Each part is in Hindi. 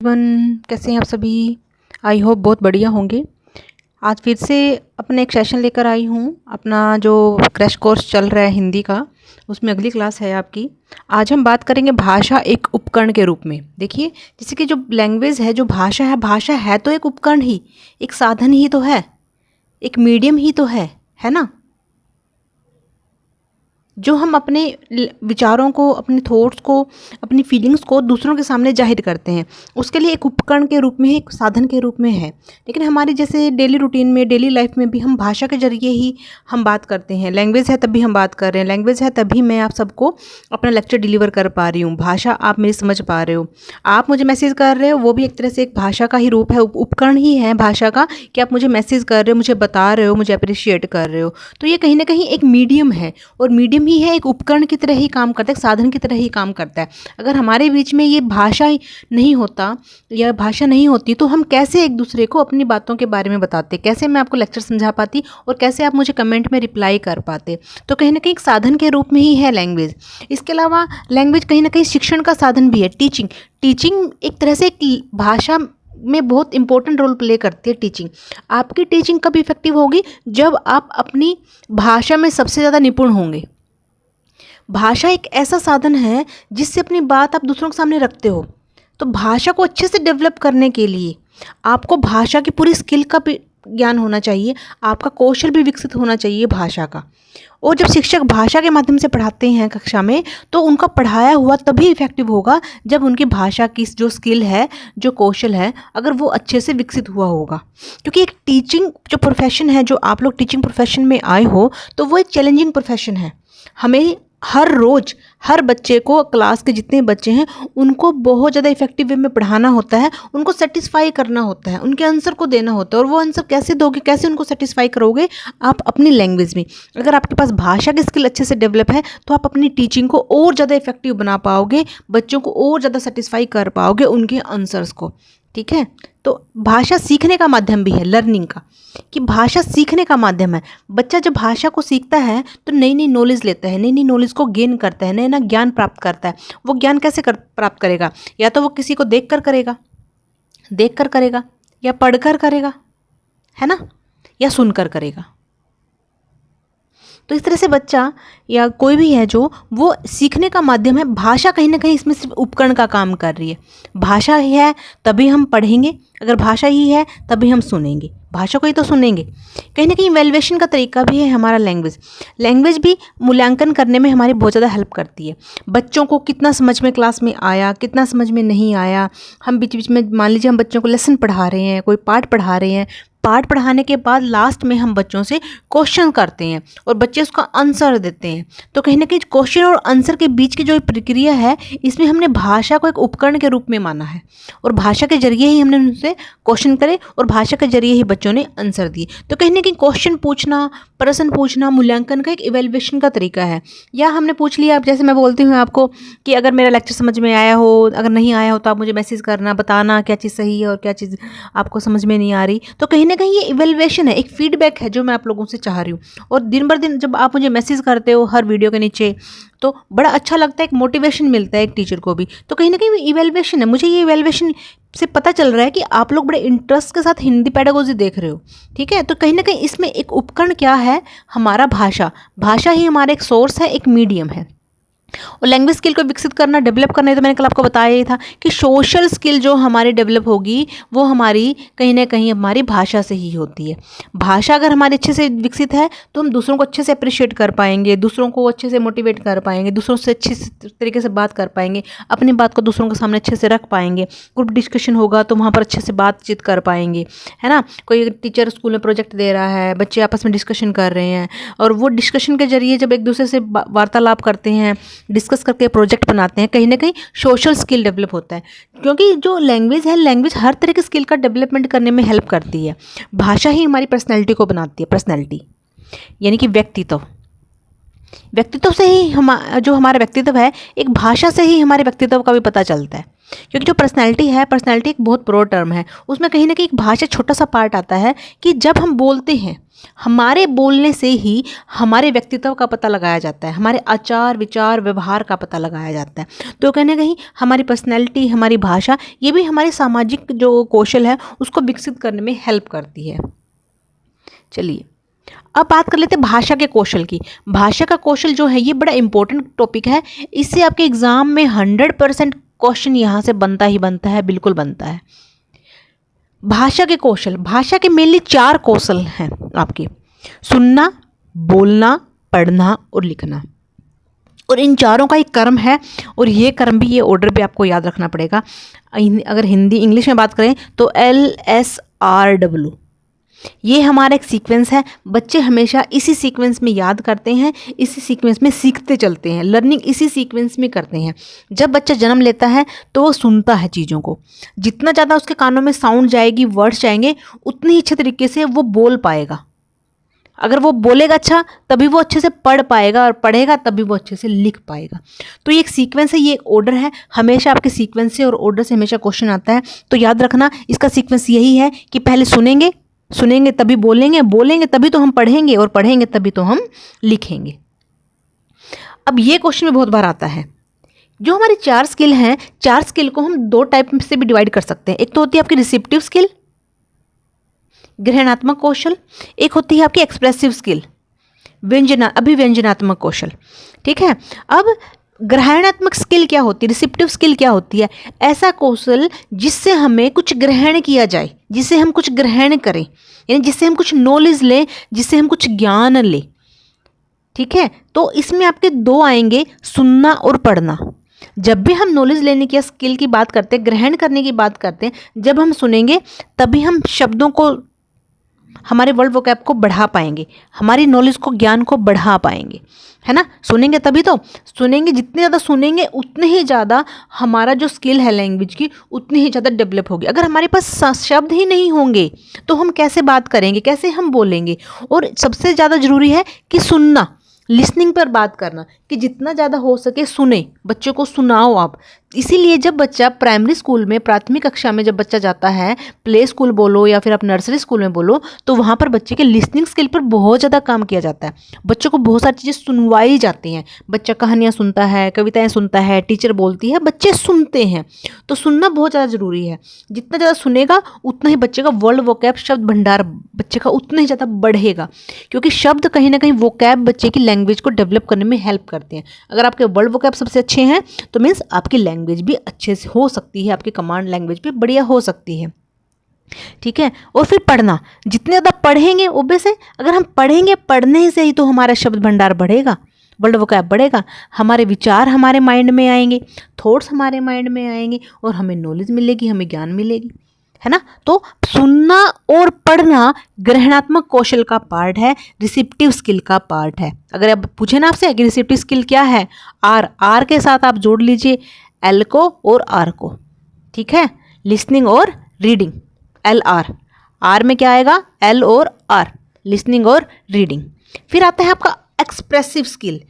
कैसे हैं आप सभी। आई होप बहुत बढ़िया होंगे। आज फिर से अपने एक सेशन लेकर आई हूँ। अपना जो क्रैश कोर्स चल रहा है हिंदी का, उसमें अगली क्लास है आपकी। आज हम बात करेंगे भाषा एक उपकरण के रूप में। देखिए, जैसे कि जो लैंग्वेज है, जो भाषा है तो एक उपकरण ही, एक साधन ही तो है, एक मीडियम ही तो है ना। जो हम अपने विचारों को, अपने थॉट्स को, अपनी फीलिंग्स को दूसरों के सामने जाहिर करते हैं, उसके लिए एक उपकरण के रूप में, एक साधन के रूप में है। लेकिन हमारी जैसे डेली रूटीन में, डेली लाइफ में भी हम भाषा के जरिए ही हम बात करते हैं। लैंग्वेज है तभी हम बात कर रहे हैं, लैंग्वेज है तभी मैं आप सबको अपना लेक्चर डिलीवर कर पा रही हूँ। भाषा आप मेरी समझ पा रहे हो, आप मुझे मैसेज कर रहे हो, वो भी एक तरह से एक भाषा का ही रूप है, उपकरण ही है भाषा का, कि आप मुझे मैसेज कर रहे हो, मुझे बता रहे हो, मुझे अप्रिशिएट कर रहे हो। तो ये कहीं ना कहीं एक मीडियम है, और मीडियम ही है, एक उपकरण की तरह ही काम करता है, एक साधन की तरह ही काम करता है। अगर हमारे बीच में ये भाषा ही नहीं होता या भाषा नहीं होती तो हम कैसे एक दूसरे को अपनी बातों के बारे में बताते, कैसे मैं आपको लेक्चर समझा पाती, और कैसे आप मुझे कमेंट में रिप्लाई कर पाते। तो कहीं ना कहीं एक साधन के रूप में ही है लैंग्वेज। इसके अलावा लैंग्वेज कहीं ना कहीं शिक्षण का साधन भी है। टीचिंग एक तरह से एक भाषा में बहुत इंपॉर्टेंट रोल प्ले करती है टीचिंग। आपकी टीचिंग कब इफेक्टिव होगी? जब आप अपनी भाषा में सबसे ज़्यादा निपुण होंगे। भाषा एक ऐसा साधन है जिससे अपनी बात आप दूसरों के सामने रखते हो। तो भाषा को अच्छे से डेवलप करने के लिए आपको भाषा की पूरी स्किल का भी ज्ञान होना चाहिए, आपका कौशल भी विकसित होना चाहिए भाषा का। और जब शिक्षक भाषा के माध्यम से पढ़ाते हैं कक्षा में, तो उनका पढ़ाया हुआ तभी इफेक्टिव होगा जब उनकी भाषा की जो स्किल है, जो कौशल है, अगर वो अच्छे से विकसित हुआ होगा। क्योंकि एक टीचिंग जो प्रोफेशन है, जो आप लोग टीचिंग प्रोफेशन में आए हो, तो वो एक चैलेंजिंग प्रोफेशन है। हमें हर रोज़ हर बच्चे को, क्लास के जितने बच्चे हैं उनको बहुत ज़्यादा इफेक्टिव वे में पढ़ाना होता है, उनको सेटिस्फाई करना होता है, उनके आंसर को देना होता है। और वो आंसर कैसे दोगे, कैसे उनको सेटिस्फाई करोगे? आप अपनी लैंग्वेज में। अगर आपके पास भाषा की स्किल अच्छे से डेवलप है तो आप अपनी टीचिंग को और ज़्यादा इफेक्टिव बना पाओगे, बच्चों को और ज़्यादा सेटिस्फाई कर पाओगे उनके आंसर्स को। ठीक है। तो भाषा सीखने का माध्यम भी है, लर्निंग का, कि भाषा सीखने का माध्यम है। बच्चा जब भाषा को सीखता है तो नई नई नॉलेज लेता है, नई नई नॉलेज को गेन करता है, नया नया ज्ञान प्राप्त करता है। वो ज्ञान कैसे प्राप्त करेगा? या तो वो किसी को देख कर करेगा, या पढ़कर करेगा, है ना, या सुनकर करेगा। तो इस तरह से बच्चा या कोई भी है जो वो सीखने का माध्यम है। भाषा कहीं ना कहीं इसमें सिर्फ उपकरण का काम कर रही है। भाषा ही है तभी हम पढ़ेंगे, अगर भाषा ही है तभी हम सुनेंगे, भाषा को ही तो सुनेंगे। कहीं ना कहीं वैल्यूएशन का तरीका भी है हमारा लैंग्वेज भी मूल्यांकन करने में हमारी बहुत ज़्यादा हेल्प करती है। बच्चों को कितना समझ में क्लास में आया, कितना समझ में नहीं आया। हम बीच बीच में, मान लीजिए हम बच्चों को लेसन पढ़ा रहे हैं, कोई पाठ पढ़ा रहे हैं, पाठ पढ़ाने के बाद लास्ट में हम बच्चों से क्वेश्चन करते हैं और बच्चे उसका आंसर देते हैं। तो कहीं ना कहीं क्वेश्चन और आंसर के बीच की जो प्रक्रिया है, इसमें हमने भाषा को एक उपकरण के रूप में माना है, और भाषा के जरिए ही हमने उनसे क्वेश्चन करे, और भाषा के जरिए ही बच्चों ने आंसर दिए। तो कहीं ना कहीं क्वेश्चन पूछना, प्रश्न पूछना मूल्यांकन का एक इवैल्यूएशन का तरीका है। या हमने पूछ लिया, जैसे मैं बोलती हूँ आपको कि अगर मेरा लेक्चर समझ में आया हो, अगर नहीं आया हो तो आप मुझे मैसेज करना, बताना क्या चीज़ सही है और क्या चीज़ आपको समझ में नहीं आ रही। तो कहीं ना कहीं ये इवैल्यूएशन है, एक फीडबैक है जो मैं आप लोगों से चाह रही हूँ। और दिन भर दिन जब आप मुझे मैसेज करते हो हर वीडियो के नीचे, तो बड़ा अच्छा लगता है, एक मोटिवेशन मिलता है एक टीचर को भी। तो कहीं ना कहीं इवैल्यूएशन है। मुझे ये इवैल्यूएशन से पता चल रहा है कि आप लोग बड़े इंटरेस्ट के साथ हिंदी पेडागोजी देख रहे हो। ठीक है। तो कहीं ना कहीं इसमें एक उपकरण क्या है? हमारा भाषा ही हमारा एक सोर्स है, एक मीडियम है। और लैंग्वेज स्किल को विकसित करना, डेवलप करना, तो मैंने कल आपको बताया ही था कि सोशल स्किल जो हमारी डेवलप होगी वो हमारी कहीं ना कहीं हमारी भाषा से ही होती है। भाषा अगर हमारी अच्छे से विकसित है तो हम दूसरों को अच्छे से अप्रिशिएट कर पाएंगे, दूसरों को अच्छे से मोटिवेट कर पाएंगे, दूसरों से अच्छे तरीके से बात कर पाएंगे, अपनी बात को दूसरों के सामने अच्छे से रख पाएंगे। ग्रुप डिस्कशन होगा तो वहाँ पर अच्छे से बातचीत कर पाएंगे, है ना। कोई टीचर स्कूल में प्रोजेक्ट दे रहा है, बच्चे आपस में डिस्कशन कर रहे हैं, और वो डिस्कशन के जरिए जब एक दूसरे से वार्तालाप करते हैं, डिस्कस करके प्रोजेक्ट बनाते हैं, कहीं ना कहीं सोशल स्किल डेवलप होता है। क्योंकि जो लैंग्वेज है, लैंग्वेज हर तरह की स्किल का डेवलपमेंट करने में हेल्प करती है। भाषा ही हमारी पर्सनैलिटी को बनाती है। पर्सनैलिटी यानी कि व्यक्तित्व से ही जो हमारा व्यक्तित्व है, एक भाषा से ही हमारे व्यक्तित्व का भी पता चलता है। क्योंकि जो पर्सनैलिटी है, पर्सनैलिटी एक बहुत ब्रॉड टर्म है, उसमें कहीं ना कहीं एक भाषा छोटा सा पार्ट आता है कि जब हम बोलते हैं, हमारे बोलने से ही हमारे व्यक्तित्व का पता लगाया जाता है, हमारे आचार विचार व्यवहार का पता लगाया जाता है। तो कहीं ना कहीं हमारी पर्सनैलिटी, हमारी भाषा, ये भी हमारे सामाजिक जो कौशल है उसको विकसित करने में हेल्प करती है। चलिए अब बात कर लेते हैं भाषा के कौशल की। भाषा का कौशल जो है ये बड़ा इंपॉर्टेंट टॉपिक है, इससे आपके एग्जाम में 100% क्वेश्चन यहाँ से बनता ही बनता है, बिल्कुल बनता है। भाषा के कौशल, भाषा के मेनली 4 कौशल हैं आपके: सुनना, बोलना, पढ़ना और लिखना। और इन चारों का एक क्रम है, और ये क्रम भी, ये ऑर्डर भी आपको याद रखना पड़ेगा। अगर हिंदी इंग्लिश में बात करें तो LSRW, ये हमारा एक सीक्वेंस है। बच्चे हमेशा इसी सीक्वेंस में याद करते हैं, इसी सीक्वेंस में सीखते चलते हैं, लर्निंग इसी सीक्वेंस में करते हैं। जब बच्चा जन्म लेता है तो वो सुनता है चीज़ों को, जितना ज़्यादा उसके कानों में साउंड जाएगी, वर्ड्स जाएंगे, उतनी ही अच्छे तरीके से वो बोल पाएगा। अगर वो बोलेगा अच्छा, तभी वो अच्छे से पढ़ पाएगा, और पढ़ेगा तभी वो अच्छे से लिख पाएगा। तो ये एक सीक्वेंस है, ये एक ऑर्डर है। हमेशा आपके सीक्वेंस से और ऑर्डर से हमेशा क्वेश्चन आता है, तो याद रखना इसका सीक्वेंस यही है कि पहले सुनेंगे, सुनेंगे तभी बोलेंगे, बोलेंगे तभी तो हम पढ़ेंगे, और पढ़ेंगे तभी तो हम लिखेंगे। अब ये क्वेश्चन में बहुत बार आता है, जो हमारी 4 स्किल हैं, 4 स्किल को हम 2 टाइप से भी डिवाइड कर सकते हैं। एक तो होती है आपकी रिसेप्टिव स्किल, ग्रहणात्मक कौशल, एक होती है आपकी एक्सप्रेसिव स्किल, अभिव्यंजनात्मक कौशल। ठीक है, अब ग्रहणात्मक स्किल क्या होती है, रिसेप्टिव स्किल क्या होती है? ऐसा कौशल जिससे हमें कुछ ग्रहण किया जाए, जिससे हम कुछ ग्रहण करें, यानी जिससे हम कुछ नॉलेज लें, जिससे हम कुछ ज्ञान लें। ठीक है, तो इसमें आपके 2 आएंगे, सुनना और पढ़ना। जब भी हम नॉलेज लेने की या स्किल की बात करते हैं, ग्रहण करने की बात करते हैं, जब हम सुनेंगे तभी हम शब्दों को, हमारे वर्ड वोकैब को बढ़ा पाएंगे, हमारी नॉलेज को, ज्ञान को बढ़ा पाएंगे, है ना। सुनेंगे तभी तो, सुनेंगे, जितने ज़्यादा सुनेंगे उतने ही ज़्यादा हमारा जो स्किल है लैंग्वेज की, उतनी ही ज़्यादा डेवलप होगी। अगर हमारे पास शब्द ही नहीं होंगे तो हम कैसे बात करेंगे, कैसे हम बोलेंगे? और सबसे ज़्यादा ज़रूरी है कि सुनना, लिसनिंग पर बात करना, कि जितना ज़्यादा हो सके सुने, बच्चों को सुनाओ आप। इसीलिए जब बच्चा प्राइमरी स्कूल में, प्राथमिक कक्षा में जब बच्चा जाता है, प्ले स्कूल बोलो या फिर आप नर्सरी स्कूल में बोलो, तो वहाँ पर बच्चे के लिसनिंग स्किल पर बहुत ज़्यादा काम किया जाता है। बच्चों को बहुत सारी चीज़ें सुनवाई जाती हैं। बच्चा कहानियाँ सुनता है, कविताएँ सुनता है, टीचर बोलती है, बच्चे सुनते हैं। तो सुनना बहुत ज़्यादा ज़रूरी है। जितना ज़्यादा सुनेगा उतना ही बच्चे का वर्ड वोकैब, शब्द भंडार बच्चे का उतना ही ज़्यादा बढ़ेगा, क्योंकि शब्द कहीं ना कहीं वोकैब बच्चे की लैंग्वेज को डेवलप करने में हेल्प करते हैं। अगर आपके वर्ड वोकैब सबसे अच्छे हैं तो मीन्स आपकी लैंग्वेज भी अच्छे से हो सकती है, आपकी कमांड लैंग्वेज भी बढ़िया हो सकती है। ठीक है, और फिर पढ़ना, जितने ज़्यादा पढ़ेंगे, ओबे से अगर हम पढ़ेंगे, पढ़ने से ही तो हमारा शब्द भंडार बढ़ेगा, वर्ड वोकैब बढ़ेगा, हमारे विचार हमारे माइंड में आएंगे, थॉट्स हमारे माइंड में आएंगे, और हमें नॉलेज मिलेगी, हमें ज्ञान मिलेगी, है ना। तो सुनना और पढ़ना ग्रहणात्मक कौशल का पार्ट है, रिसेप्टिव स्किल का पार्ट है। अगर अब पूछे ना आपसे कि रिसेप्टिव स्किल क्या है, आर के साथ आप जोड़ लीजिए एल को और आर को। ठीक है, लिसनिंग और रीडिंग, आर में क्या आएगा, एल और आर, लिसनिंग और रीडिंग। फिर आता है आपका एक्सप्रेसिव स्किल,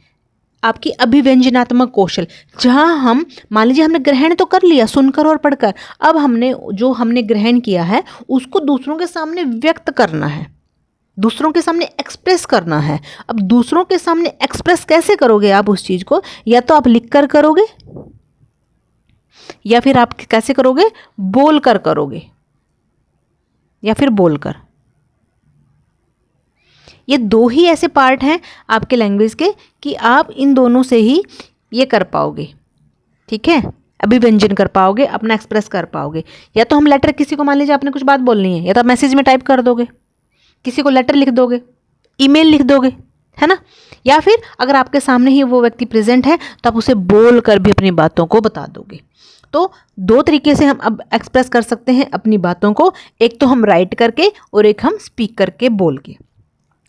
आपकी अभिव्यंजनात्मक कौशल, जहाँ हम, मान लीजिए हमने ग्रहण तो कर लिया सुनकर और पढ़कर, अब हमने ग्रहण किया है उसको दूसरों के सामने व्यक्त करना है, दूसरों के सामने एक्सप्रेस करना है। अब दूसरों के सामने एक्सप्रेस कैसे करोगे आप उस चीज़ को? या तो आप लिख कर करोगे, या फिर आप कैसे करोगे, बोल कर करोगे, या फिर बोलकर। ये 2 ही ऐसे पार्ट हैं आपके लैंग्वेज के कि आप इन दोनों से ही ये कर पाओगे। ठीक है, अभिव्यंजन कर पाओगे, अपना एक्सप्रेस कर पाओगे। या तो हम लेटर, किसी को मान लीजिए आपने कुछ बात बोलनी है, या तो आप मैसेज में टाइप कर दोगे, किसी को लेटर लिख दोगे, ईमेल लिख दोगे, है ना। या फिर अगर आपके सामने ही वो व्यक्ति प्रेजेंट है तो आप उसे बोल कर भी अपनी बातों को बता दोगे। तो 2 तरीके से हम अब एक्सप्रेस कर सकते हैं अपनी बातों को, एक तो हम राइट करके और एक हम स्पीक करके, बोल के।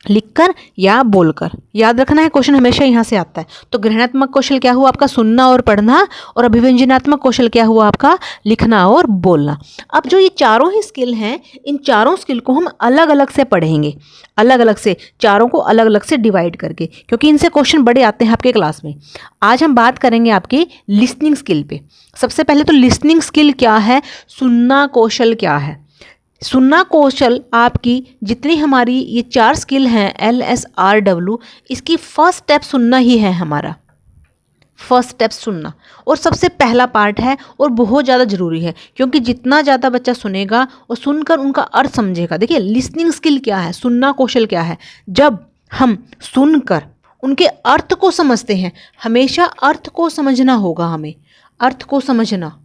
लिखकर या बोलकर। याद रखना है, क्वेश्चन हमेशा यहाँ से आता है। तो ग्रहणात्मक कौशल क्या हुआ आपका? सुनना और पढ़ना। और अभिव्यंजनात्मक कौशल क्या हुआ आपका? लिखना और बोलना। अब जो ये चारों ही स्किल हैं, इन चारों स्किल को हम अलग अलग से पढ़ेंगे, अलग अलग से, चारों को अलग अलग से डिवाइड करके, क्योंकि इनसे क्वेश्चन बड़े आते हैं आपके क्लास में। आज हम बात करेंगे आपकी लिसनिंग स्किल पे। सबसे पहले तो लिसनिंग स्किल क्या है, सुनना कौशल क्या है। सुनना कौशल आपकी जितनी हमारी ये चार स्किल हैं LSRW, इसकी फर्स्ट स्टेप सुनना ही है हमारा, फर्स्ट स्टेप सुनना। और सबसे पहला पार्ट है और बहुत ज़्यादा ज़रूरी है, क्योंकि जितना ज़्यादा बच्चा सुनेगा और सुनकर उनका अर्थ समझेगा। देखिए लिसनिंग स्किल क्या है, सुनना कौशल क्या है, जब हम सुनकर उनके अर्थ को समझते हैं, हमेशा अर्थ को समझना होगा हमें, अर्थ को समझना,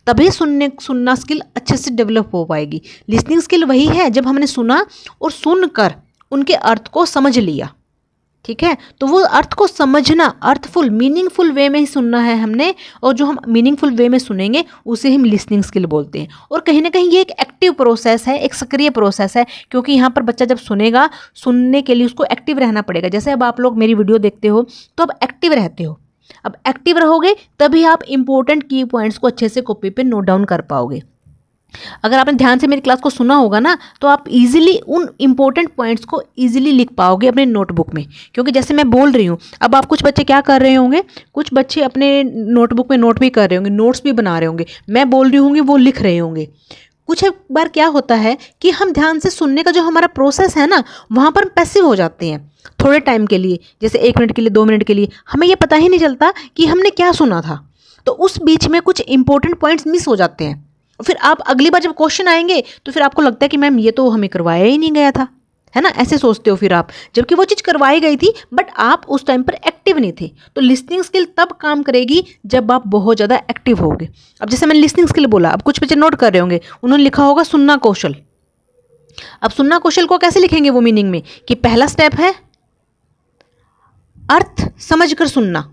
तभी सुनना स्किल अच्छे से डेवलप हो पाएगी। लिसनिंग स्किल वही है जब हमने सुना और सुनकर उनके अर्थ को समझ लिया, ठीक है। तो वो अर्थ को समझना, अर्थफुल मीनिंगफुल वे में ही सुनना है हमने, और जो हम मीनिंगफुल वे में सुनेंगे उसे हम लिसनिंग स्किल बोलते हैं। और कहीं ना कहीं ये एक एक्टिव प्रोसेस है, एक सक्रिय प्रोसेस है, क्योंकि यहाँ पर बच्चा जब सुनेगा, सुनने के लिए उसको एक्टिव रहना पड़ेगा। जैसे अब आप लोग मेरी वीडियो देखते हो तो अब एक्टिव रहते हो, अब एक्टिव रहोगे तभी आप इंपॉर्टेंट की पॉइंट्स को अच्छे से कॉपी पे नोट डाउन कर पाओगे। अगर आपने ध्यान से मेरी क्लास को सुना होगा ना, तो आप इजीली उन इंपॉर्टेंट पॉइंट्स को इजीली लिख पाओगे अपने नोटबुक में। क्योंकि जैसे मैं बोल रही हूँ, अब आप कुछ बच्चे क्या कर रहे होंगे, कुछ बच्चे अपने नोटबुक में नोट भी कर रहे होंगे, नोट्स भी बना रहे होंगे, मैं बोल रही होंगी वो लिख रहे होंगे। कुछ बार क्या होता है कि हम ध्यान से सुनने का जो हमारा प्रोसेस है ना, वहाँ पर पैसिव हो जाते हैं थोड़े टाइम के लिए, जैसे 1 मिनट के लिए, 2 मिनट के लिए, हमें ये पता ही नहीं चलता कि हमने क्या सुना था। तो उस बीच में कुछ इंपॉर्टेंट पॉइंट्स मिस हो जाते हैं। फिर आप अगली बार जब क्वेश्चन आएंगे तो फिर आपको लगता है कि मैम ये तो हमें करवाया ही नहीं गया था, है ना, ऐसे सोचते हो फिर आप, जबकि वो चीज़ करवाई गई थी बट आप उस टाइम पर एक्टिव नहीं थे। तो लिसनिंग स्किल तब काम करेगी जब आप बहुत ज़्यादा एक्टिव होगे। अब जैसे मैंने लिसनिंग स्किल बोला, अब कुछ बच्चे नोट कर रहे होंगे, उन्होंने लिखा होगा सुनना कौशल। अब सुनना कौशल को कैसे लिखेंगे वो मीनिंग में, कि पहला स्टेप है अर्थ समझकर सुनना,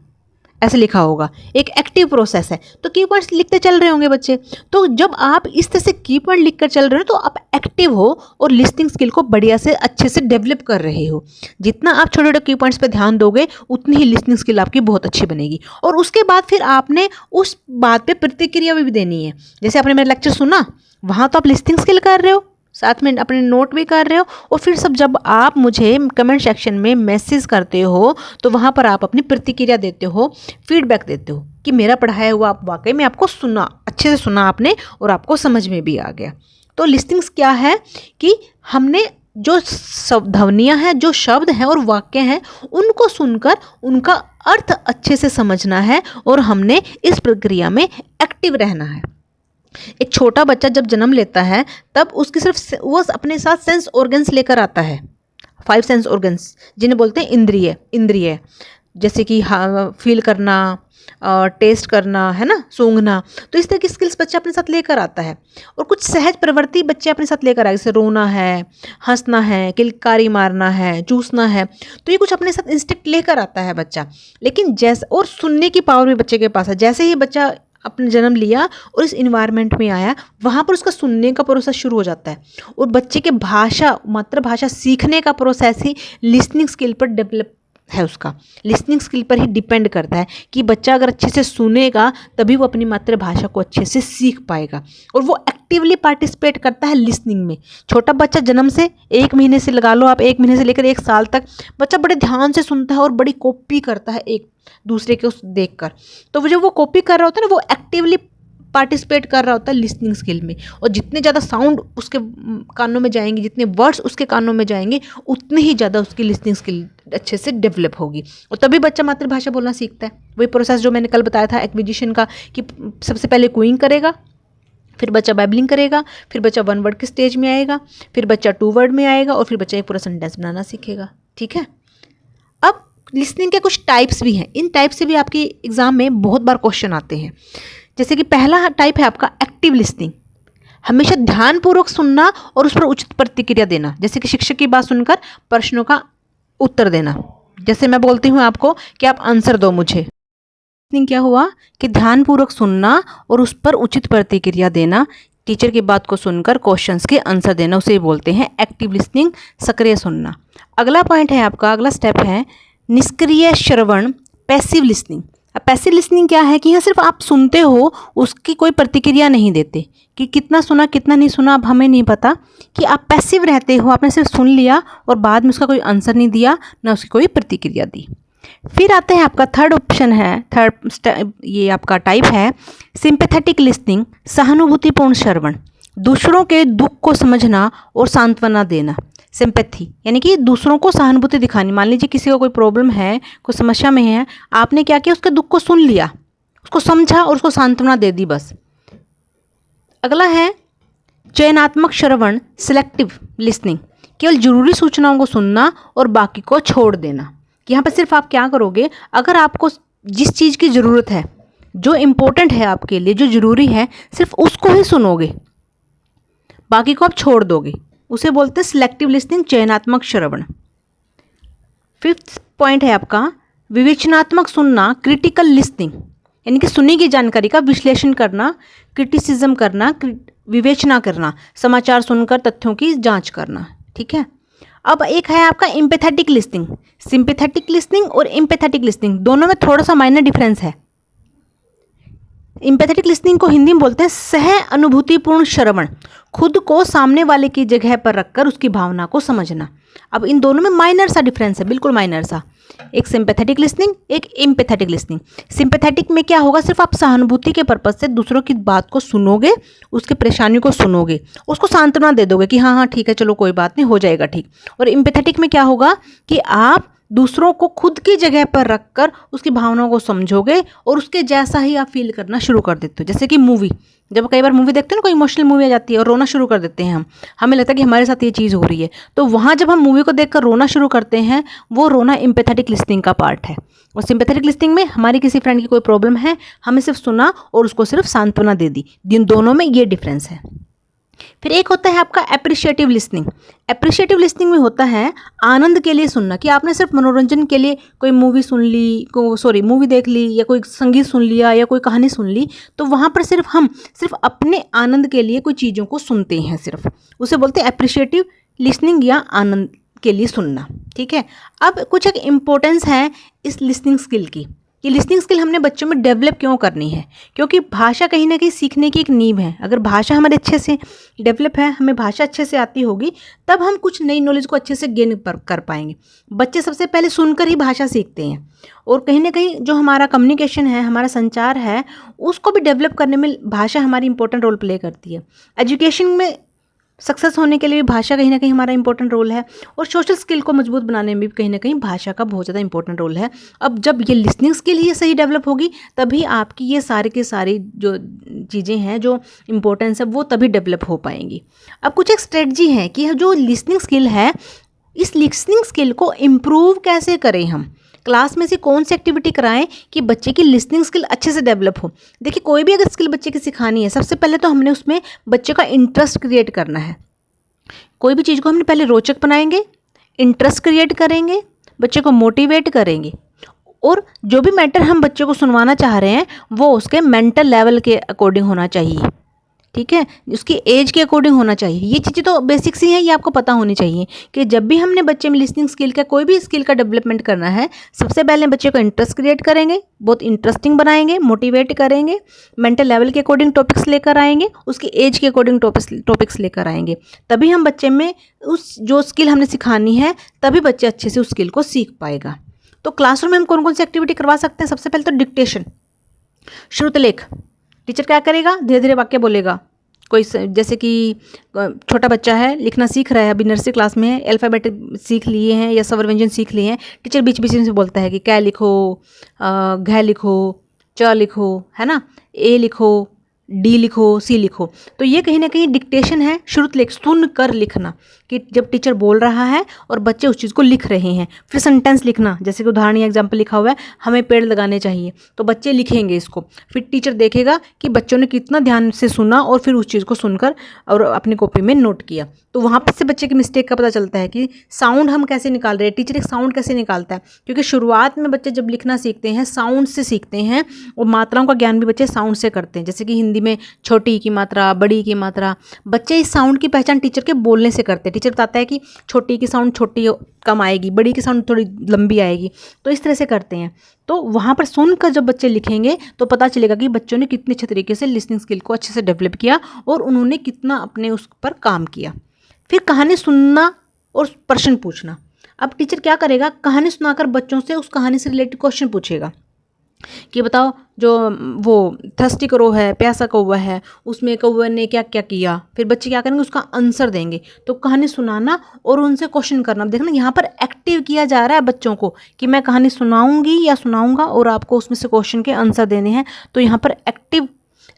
ऐसे लिखा होगा, एक एक्टिव प्रोसेस है। तो की पॉइंट्स लिखते चल रहे होंगे बच्चे। तो जब आप इस तरह से की पॉइंट लिख कर चल रहे हो तो आप एक्टिव हो और लिसनिंग स्किल को बढ़िया से अच्छे से डेवलप कर रहे हो। जितना आप छोटे छोटे की पॉइंट्स पे ध्यान दोगे उतनी ही लिसनिंग स्किल आपकी बहुत अच्छी बनेगी। और उसके बाद फिर आपने उस बात पे प्रतिक्रिया भी देनी है। जैसे आपने मेरा लेक्चर सुना, वहाँ तो आप लिसनिंग स्किल कर रहे हो, साथ में अपने नोट भी कर रहे हो, और फिर सब जब आप मुझे कमेंट सेक्शन में मैसेज करते हो तो वहाँ पर आप अपनी प्रतिक्रिया देते हो, फीडबैक देते हो कि मेरा पढ़ाया हुआ आप वाकई में आपको सुना, अच्छे से सुना आपने और आपको समझ में भी आ गया। तो लिसनिंग्स क्या है कि हमने जो ध्वनियाँ हैं, जो शब्द हैं और वाक्य हैं, उनको सुनकर उनका अर्थ अच्छे से समझना है और हमने इस प्रक्रिया में एक्टिव रहना है। एक छोटा बच्चा जब जन्म लेता है तब उसकी सिर्फ वो अपने साथ सेंस ऑर्गन्स लेकर आता है, 5 सेंस ऑर्गन्स जिन्हें बोलते हैं इंद्रिय, जैसे कि फील करना, टेस्ट करना, है ना, सूंघना। तो इस तरह की स्किल्स बच्चा अपने साथ लेकर आता है। और कुछ सहज प्रवृत्ति बच्चे अपने साथ लेकर आए, जैसे रोना है, हंसना है, किलकारी मारना है, चूसना है। तो ये कुछ अपने साथ इंस्टिंक्ट लेकर आता है बच्चा। लेकिन जैसे, और सुनने की पावर भी बच्चे के पास है। जैसे ही बच्चा अपने जन्म लिया और इस इन्वायरमेंट में आया, वहाँ पर उसका सुनने का प्रोसेस शुरू हो जाता है। और बच्चे के मातृभाषा सीखने का प्रोसेस ही लिसनिंग स्किल पर डेवलप है, उसका लिसनिंग स्किल पर ही डिपेंड करता है कि बच्चा अगर अच्छे से सुनेगा तभी वो अपनी मातृभाषा को अच्छे से सीख पाएगा। और वो एक्टिवली पार्टिसिपेट करता है लिसनिंग में। छोटा बच्चा जन्म से 1 महीने से लगा लो आप, 1 महीने से लेकर 1 साल तक बच्चा बड़े ध्यान से सुनता है और बड़ी कॉपी करता है एक दूसरे के उस देख कर। तो जो वो कॉपी कर रहा होता है ना, वो एक्टिवली पार्टिसिपेट कर रहा होता है लिसनिंग स्किल में। और जितने ज़्यादा साउंड उसके कानों में जाएंगे, जितने वर्ड्स उसके कानों में जाएंगे, उतने ही ज़्यादा उसकी लिसनिंग स्किल अच्छे से डेवलप होगी। और तभी बच्चा मातृभाषा बोलना सीखता है। वही प्रोसेस जो मैंने कल बताया था एक्विजिशन का, कि सबसे पहले कूइंग करेगा, फिर बच्चा बैबलिंग करेगा, फिर बच्चा 1 वर्ड के स्टेज में आएगा, फिर बच्चा 2 वर्ड में आएगा, और फिर बच्चा एक पूरा सेंटेंस बनाना सीखेगा। ठीक है। अब लिसनिंग के कुछ टाइप्स भी हैं। इन टाइप से भी आपके एग्जाम में बहुत बार क्वेश्चन आते हैं। जैसे कि पहला टाइप है आपका एक्टिव लिसनिंग, हमेशा ध्यानपूर्वक सुनना और उस पर उचित प्रतिक्रिया देना। जैसे कि शिक्षक की बात सुनकर प्रश्नों का उत्तर देना। जैसे मैं बोलती हूँ आपको कि आप आंसर दो मुझे, लिसनिंग क्या हुआ कि ध्यानपूर्वक सुनना और उस पर उचित प्रतिक्रिया देना। टीचर की बात को सुनकर क्वेश्चंस के आंसर देना, उसे बोलते हैं एक्टिव लिसनिंग, सक्रिय सुनना। अगला पॉइंट है आपका, अगला स्टेप है निष्क्रिय श्रवण, पैसिव लिसनिंग। अब पैसिव लिसनिंग क्या है कि यहाँ सिर्फ आप सुनते हो, उसकी कोई प्रतिक्रिया नहीं देते कि कितना सुना कितना नहीं सुना, अब हमें नहीं पता, कि आप पैसिव रहते हो, आपने सिर्फ सुन लिया और बाद में उसका कोई आंसर नहीं दिया, ना उसकी कोई प्रतिक्रिया दी। फिर आता है आपका थर्ड ऑप्शन है, ये आपका टाइप है सिंपैथेटिक लिसनिंग, सहानुभूतिपूर्ण श्रवण, दूसरों के दुख को समझना और सांत्वना देना। सिंपैथी यानी कि दूसरों को सहानुभूति दिखानी। मान लीजिए किसी को कोई प्रॉब्लम है, कोई समस्या में है, आपने क्या किया, उसके दुख को सुन लिया, उसको समझा और उसको सांत्वना दे दी, बस। अगला है चयनात्मक श्रवण, सिलेक्टिव लिसनिंग, केवल जरूरी सूचनाओं को सुनना और बाकी को छोड़ देना। यहाँ पर सिर्फ आप क्या करोगे, अगर आपको जिस चीज़ की ज़रूरत है, जो इम्पोर्टेंट है आपके लिए, जो ज़रूरी है, सिर्फ उसको ही सुनोगे, बाकी को आप छोड़ दोगे, उसे बोलते हैं सिलेक्टिव लिसनिंग, चयनात्मक श्रवण। फिफ्थ पॉइंट है आपका विवेचनात्मक सुनना, क्रिटिकल लिसनिंग, यानी कि सुनी गई जानकारी का विश्लेषण करना, क्रिटिसिज्म करना, विवेचना करना, समाचार सुनकर तथ्यों की जांच करना। ठीक है। अब एक है आपका एम्पैथेटिक लिसनिंग। सिंपैथेटिक लिसनिंग और एम्पैथेटिक लिसनिंग दोनों में थोड़ा सा माइनर डिफरेंस है। एम्पैथेटिक लिसनिंग को हिंदी में बोलते हैं सह अनुभूतिपूर्ण श्रवण, खुद को सामने वाले की जगह पर रखकर उसकी भावना को समझना। अब इन दोनों में माइनर सा डिफरेंस है, बिल्कुल माइनर सा। एक सिंपैथेटिक लिसनिंग, एक एम्पैथेटिक लिसनिंग। सिंपैथेटिक में क्या होगा, सिर्फ आप सहानुभूति के पर्पज से दूसरों की बात को सुनोगे, उसकी परेशानी को सुनोगे, उसको सांत्वना दे दोगे कि हाँ हाँ ठीक है, चलो कोई बात नहीं, हो जाएगा ठीक। और एम्पैथेटिक में क्या होगा कि आप दूसरों को खुद की जगह पर रखकर उसकी भावनाओं को समझोगे और उसके जैसा ही आप फील करना शुरू कर देते हो। जैसे कि मूवी, जब कई बार मूवी देखते हो ना, कोई इमोशनल मूवी आ जाती है और रोना शुरू कर देते हैं हमें लगता है कि हमारे साथ ये चीज़ हो रही है, तो वहाँ जब हम मूवी को देखकर रोना शुरू करते हैं, वो रोना एम्पैथेटिक लिसनिंग का पार्ट है। और सिंपैथेटिक लिसनिंग में हमारी किसी फ्रेंड की कोई प्रॉब्लम है, हमें सिर्फ सुना और उसको सिर्फ सांत्वना दे दी। इन दोनों में ये डिफरेंस है। फिर एक होता है आपका एप्रिशिएटिव लिसनिंग। एप्रिशिएटिव लिसनिंग में होता है आनंद के लिए सुनना, कि आपने सिर्फ मनोरंजन के लिए कोई मूवी सुन ली, मूवी देख ली, या कोई संगीत सुन लिया, या कोई कहानी सुन ली, तो वहाँ पर हम सिर्फ अपने आनंद के लिए कोई चीज़ों को सुनते हैं, सिर्फ उसे बोलते हैं एप्रिशिएटिव लिसनिंग या आनंद के लिए सुनना। ठीक है। अब कुछ एक इम्पोर्टेंस है इस लिसनिंग स्किल की, कि लिसनिंग स्किल हमने बच्चों में डेवलप क्यों करनी है, क्योंकि भाषा कहीं ना कहीं सीखने की एक नींव है। अगर भाषा हमारे अच्छे से डेवलप है, हमें भाषा अच्छे से आती होगी, तब हम कुछ नई नॉलेज को अच्छे से गेन कर पाएंगे। बच्चे सबसे पहले सुनकर ही भाषा सीखते हैं, और कहीं ना कहीं जो हमारा कम्युनिकेशन है, हमारा संचार है, उसको भी डेवलप करने में भाषा हमारी इंपॉर्टेंट रोल प्ले करती है। एजुकेशन में सक्सेस होने के लिए भी भाषा कहीं ना कहीं हमारा इंपॉर्टेंट रोल है, और सोशल स्किल को मजबूत बनाने में भी कहीं ना कहीं भाषा का बहुत ज़्यादा इंपॉर्टेंट रोल है। अब जब ये लिसनिंग स्किल ही सही डेवलप होगी, तभी आपकी ये सारी की सारी जो चीज़ें हैं, जो इम्पोर्टेंस है, वो तभी डेवलप हो पाएंगी। अब कुछ एक स्ट्रेटजी है कि जो लिसनिंग स्किल है, इस लिसनिंग स्किल को इम्प्रूव कैसे करें हम, क्लास में से कौन सी एक्टिविटी कराएं कि बच्चे की लिसनिंग स्किल अच्छे से डेवलप हो। देखिए, कोई भी अगर स्किल बच्चे की सिखानी है, सबसे पहले तो हमने उसमें बच्चे का इंटरेस्ट क्रिएट करना है। कोई भी चीज़ को हमने पहले रोचक बनाएंगे, इंटरेस्ट क्रिएट करेंगे, बच्चे को मोटिवेट करेंगे, और जो भी मैटर हम बच्चे को सुनवाना चाह रहे हैं वो उसके मेंटल लेवल के अकॉर्डिंग होना चाहिए। ठीक है, उसकी एज के अकॉर्डिंग होना चाहिए। ये चीज़ें तो बेसिक्स ही हैं, ये आपको पता होनी चाहिए कि जब भी हमने बच्चे में लिसनिंग स्किल का, कोई भी स्किल का डेवलपमेंट करना है, सबसे पहले बच्चे को इंटरेस्ट क्रिएट करेंगे, बहुत इंटरेस्टिंग बनाएंगे, मोटिवेट करेंगे, मेंटल लेवल के अकॉर्डिंग टॉपिक्स लेकर आएंगे, उसकी एज के अकॉर्डिंग टॉपिक्स लेकर आएंगे, तभी हम बच्चे में उस जो स्किल हमने सिखानी है, तभी बच्चे अच्छे से उस स्किल को सीख पाएगा। तो क्लासरूम में हम कौन कौन सी एक्टिविटी करवा सकते हैं? सबसे पहले तो डिक्टेशन, श्रुतलेख। टीचर क्या करेगा? धीरे धीरे वाक्य बोलेगा। कोई जैसे कि छोटा बच्चा है, लिखना सीख रहा है, अभी नर्सरी क्लास में है, अल्फ़ाबेट सीख लिए हैं या स्वर व्यंजन सीख लिए हैं, टीचर बीच बीच में से बोलता है कि कै लिखो, घ लिखो, च लिखो, है ना, ए लिखो, डी लिखो, सी लिखो। तो ये कहीं ना कहीं डिक्टेशन है, श्रुतलेख, सुन कर लिखना, कि जब टीचर बोल रहा है और बच्चे उस चीज़ को लिख रहे हैं। फिर सेंटेंस लिखना, जैसे कि उदाहरण या एग्जाम्पल लिखा हुआ है, हमें पेड़ लगाने चाहिए, तो बच्चे लिखेंगे इसको, फिर टीचर देखेगा कि बच्चों ने कितना ध्यान से सुना और फिर उस चीज़ को सुनकर और अपनी कॉपी में नोट किया। तो वहाँ पर से बच्चे की मिस्टेक का पता चलता है कि साउंड हम कैसे निकाल रहे हैं, टीचर एक साउंड कैसे निकालता है, क्योंकि शुरुआत में बच्चे जब लिखना सीखते हैं साउंड से सीखते हैं, और मात्राओं का ज्ञान भी बच्चे साउंड से करते हैं। जैसे कि हिंदी में छोटी की मात्रा, बड़ी की मात्रा। बच्चे इस साउंड की पहचान टीचर के बोलने से करते हैं। टीचर बताता है कि छोटी की साउंड छोटी कम आएगी, बड़ी की साउंड थोड़ी लंबी आएगी, तो इस तरह से करते हैं। तो वहाँ पर सुनकर जब बच्चे लिखेंगे तो पता चलेगा कि बच्चों ने कितने अच्छे तरीके से लिसनिंग स्किल को अच्छे से डेवलप किया और उन्होंने कितना अपने उस पर काम किया। फिर कहानी सुनना और प्रश्न पूछना। अब टीचर क्या करेगा, कहानी सुनाकर बच्चों से उस कहानी से रिलेटेड क्वेश्चन पूछेगा कि बताओ जो वो थर्स्टी करो है, प्यासा कौवा है, उसमें कौवे ने क्या क्या किया। फिर बच्चे क्या करेंगे, उसका आंसर देंगे। तो कहानी सुनाना और उनसे क्वेश्चन करना। देखना यहाँ पर एक्टिव किया जा रहा है बच्चों को कि मैं कहानी सुनाऊंगी या सुनाऊंगा और आपको उसमें से क्वेश्चन के आंसर देने हैं। तो यहाँ पर एक्टिव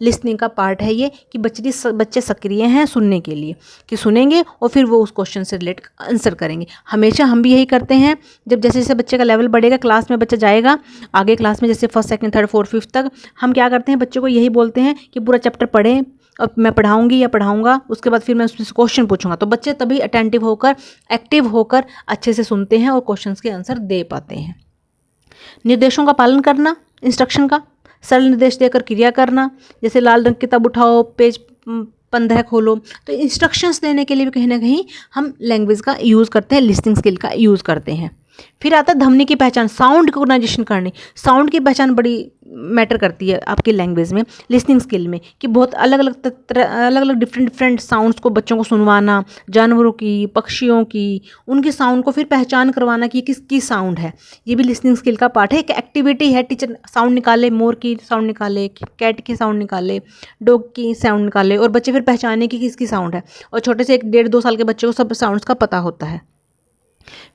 लिसनिंग का पार्ट है ये कि बच्चे सक्रिय हैं सुनने के लिए, कि सुनेंगे और फिर वो उस क्वेश्चन से रिलेट आंसर करेंगे। हमेशा हम भी यही करते हैं। जब जैसे जैसे बच्चे का लेवल बढ़ेगा, क्लास में बच्चा जाएगा आगे क्लास में, जैसे first second third fourth fifth तक, हम क्या करते हैं, बच्चों को यही बोलते हैं कि पूरा चैप्टर पढ़ें, अब मैं पढ़ाऊंगी या पढ़ाऊंगा, उसके बाद फिर मैं उसमें से क्वेश्चन पूछूंगा। तो बच्चे तभी अटेंटिव होकर, एक्टिव होकर अच्छे से सुनते हैं और क्वेश्चन के आंसर दे पाते हैं। निर्देशों का पालन करना, इंस्ट्रक्शन का सरल निर्देश देकर क्रिया करना। जैसे लाल रंग की किताब उठाओ, पेज 15 खोलो। तो इंस्ट्रक्शंस देने के लिए भी कहीं ना कहीं हम लैंग्वेज का यूज़ करते हैं, लिसनिंग स्किल का यूज़ करते हैं। फिर आता है ध्वनि की पहचान, साउंड रिकॉग्नाइजेशन करनी। साउंड की पहचान बड़ी मैटर करती है आपकी लैंग्वेज में, लिसनिंग स्किल में, कि बहुत अलग अलग डिफरेंट साउंड्स को बच्चों को सुनवाना, जानवरों की, पक्षियों की, उनकी साउंड को फिर पहचान करवाना कि किसकी साउंड है। ये भी लिसनिंग स्किल का पार्ट है, एक एक्टिविटी है। टीचर साउंड निकाले, मोर की साउंड निकाले, कैट की साउंड निकाले, डॉग की साउंड निकाले, और बच्चे फिर पहचाने कि किसकी साउंड है। और छोटे से 1-1.5-2 साल के बच्चे को सब साउंड्स का पता होता है।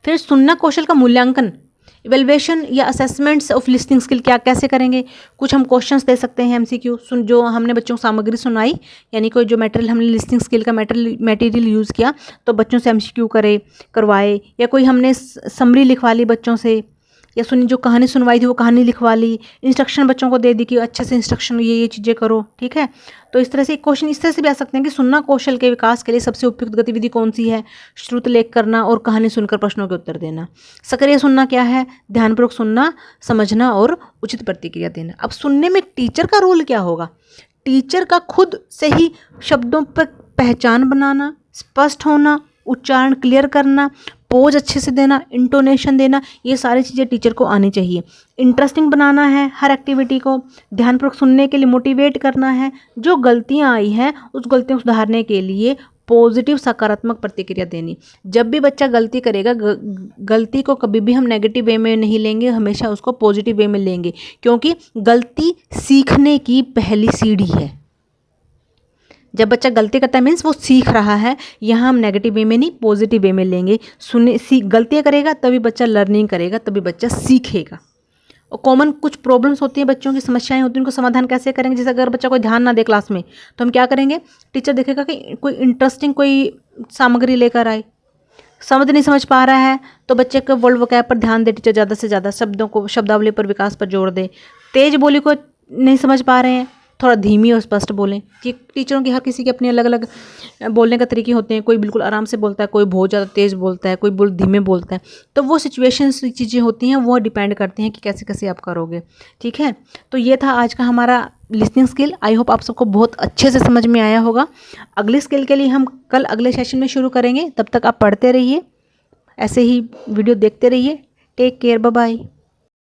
फिर सुनना कौशल का मूल्यांकन, इवेल्युएशन या असेसमेंट्स ऑफ लिसनिंग स्किल क्या कैसे करेंगे। कुछ हम क्वेश्चंस दे सकते हैं, एमसीक्यू जो हमने बच्चों को सामग्री सुनाई, यानी कोई जो मटेरियल हमने लिसनिंग स्किल का मटेरियल यूज़ किया, तो बच्चों से एमसीक्यू करवाए, या कोई हमने समरी लिखवा ली बच्चों से, या जो कहानी सुनवाई थी वो कहानी लिखवा ली। इंस्ट्रक्शन बच्चों को दे दी कि अच्छे से इंस्ट्रक्शन ये चीज़ें करो, ठीक है। तो इस तरह से क्वेश्चन इस तरह से भी आ सकते हैं कि सुनना कौशल के विकास के लिए सबसे उपयुक्त गतिविधि कौन सी है। श्रुतलेख करना और कहानी सुनकर प्रश्नों के उत्तर देना। सक्रिय सुनना क्या है, ध्यानपूर्वक सुनना, समझना और उचित प्रतिक्रिया देना। अब सुनने में टीचर का रोल क्या होगा। टीचर का खुद से ही शब्दों पर पहचान बनाना, स्पष्ट होना, उच्चारण क्लियर करना, पोज अच्छे से देना, इंटोनेशन देना, ये सारी चीज़ें टीचर को आनी चाहिए। इंटरेस्टिंग बनाना है हर एक्टिविटी को, ध्यानपूर्वक सुनने के लिए मोटिवेट करना है, जो गलतियाँ आई हैं उस गलतियों को सुधारने के लिए पॉजिटिव सकारात्मक प्रतिक्रिया देनी। जब भी बच्चा गलती करेगा, गलती को कभी भी हम नेगेटिव वे में नहीं लेंगे, हमेशा उसको पॉजिटिव वे में लेंगे, क्योंकि गलती सीखने की पहली सीढ़ी है। जब बच्चा गलती करता है मीन्स वो सीख रहा है। यहाँ हम नेगेटिव वे में नहीं, पॉजिटिव वे में लेंगे। गलतियाँ करेगा तभी बच्चा लर्निंग करेगा, तभी बच्चा सीखेगा। और कॉमन कुछ प्रॉब्लम्स होती हैं, बच्चों की समस्याएं होती हैं, उनको समाधान कैसे करेंगे। जैसे अगर बच्चा कोई ध्यान ना दे क्लास में, तो हम क्या करेंगे, टीचर देखेगा कि कोई इंटरेस्टिंग कोई सामग्री लेकर आए। नहीं समझ पा रहा है तो बच्चे को वर्ड वोकैब पर ध्यान दे, टीचर ज़्यादा से ज़्यादा शब्दों को, शब्दावली पर, विकास पर जोर दे। तेज बोली को नहीं समझ पा रहे हैं, थोड़ा धीमी और स्पष्ट बोलें। कि टीचरों की हर किसी के अपने अलग अलग बोलने का तरीके होते हैं। कोई बिल्कुल आराम से बोलता है, कोई बहुत ज़्यादा तेज़ बोलता है, कोई बहुत धीमे बोलता है। तो वो सिचुएशंस चीज़ें होती हैं, वो डिपेंड करती हैं कि कैसे कैसे आप करोगे, ठीक है। तो ये था आज का हमारा लिसनिंग स्किल। आई होप आप सबको बहुत अच्छे से समझ में आया होगा। अगली स्किल के लिए हम कल अगले सेशन में शुरू करेंगे। तब तक आप पढ़ते रहिए, ऐसे ही वीडियो देखते रहिए। Take care, bye bye.